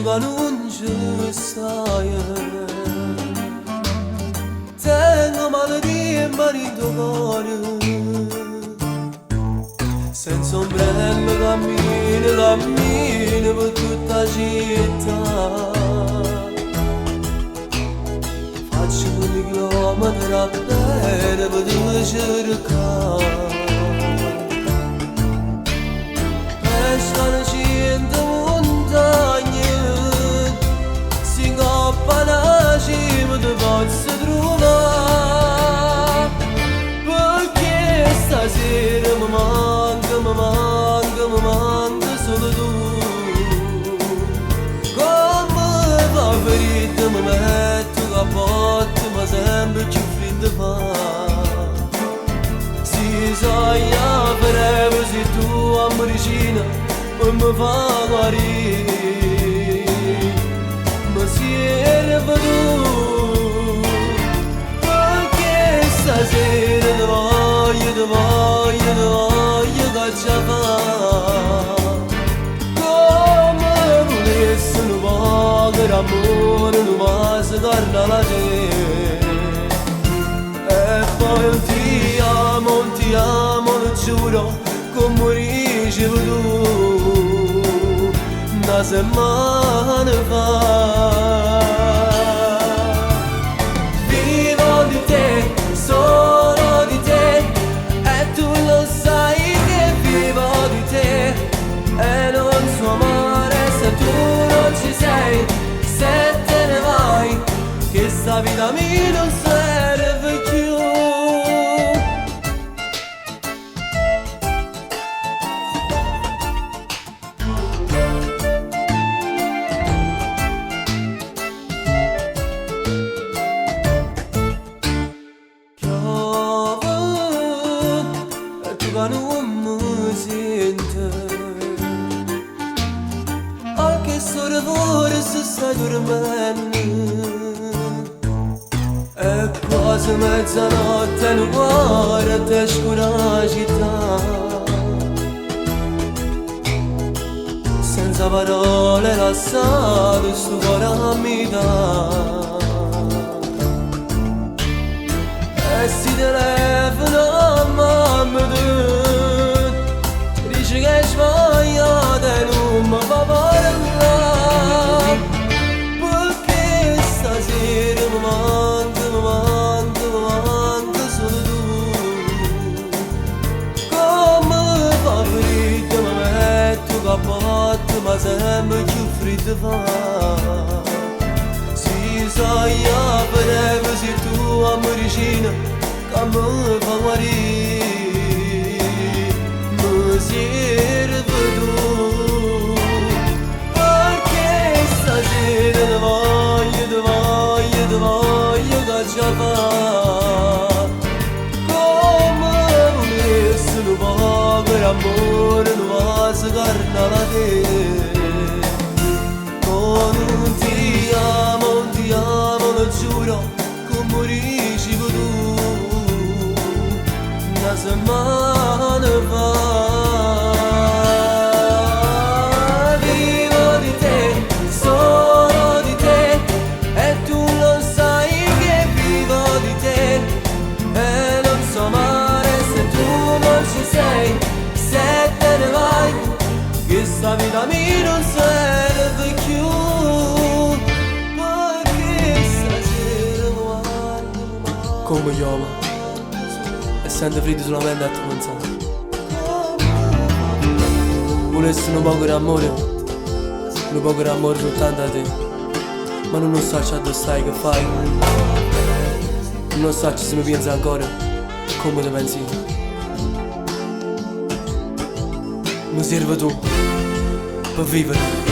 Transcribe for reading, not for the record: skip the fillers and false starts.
ganunge saie tengo male di marito cuore senza ombrello cammino per tutta la città faccio un chilometro a piedi per dove cercare e stanno 100 montagne si ingappa la cima te posso trovare perché stasera mi manca solo tu come va ferita mi metto cappotto ma sempre più freddo fa si sogna per se tu a vicino e mi fa guarire ma si era tu perché stasera ti voglio cacciare come volessi un po' d'amore non basta torna la te e poi non ti amo, lo giuro come ricevo tu una settimana fa vivo di te, solo di te e tu lo sai che vivo di te e non so amare se tu non ci sei se te ne vai che sta vita mia non serve più non mi sente anche solo forse stai dormendo e quasi mezzanotte non guarda te scura città senza parole lasciato sto cuore a metà e si telefona a mamma dice che è sbagliata e non mi fa parlare perché stasera mi manca solo tu come fa freddo mi metto cappotto ma sempre più freddo fa si sogna per se tu a vicino che mi fa guarire mi serve tu perché stasera ti voglio cacciare come volessi un po' per amore non basta carna la te oh non ti amo lo giuro come ricevo tu una settimana fa vivo di te, solo di te e tu lo sai che vivo di te e non so amare se tu non ci sei se te ne vai che sta vita mia non serve più perché stasera guardo come chiama e sento freddo solamente a te pensare volessi un po' di amore soltanto a te ma non so se dove stai che fai non so se mi pensi ancora come ti pensi mi serve tu per vivere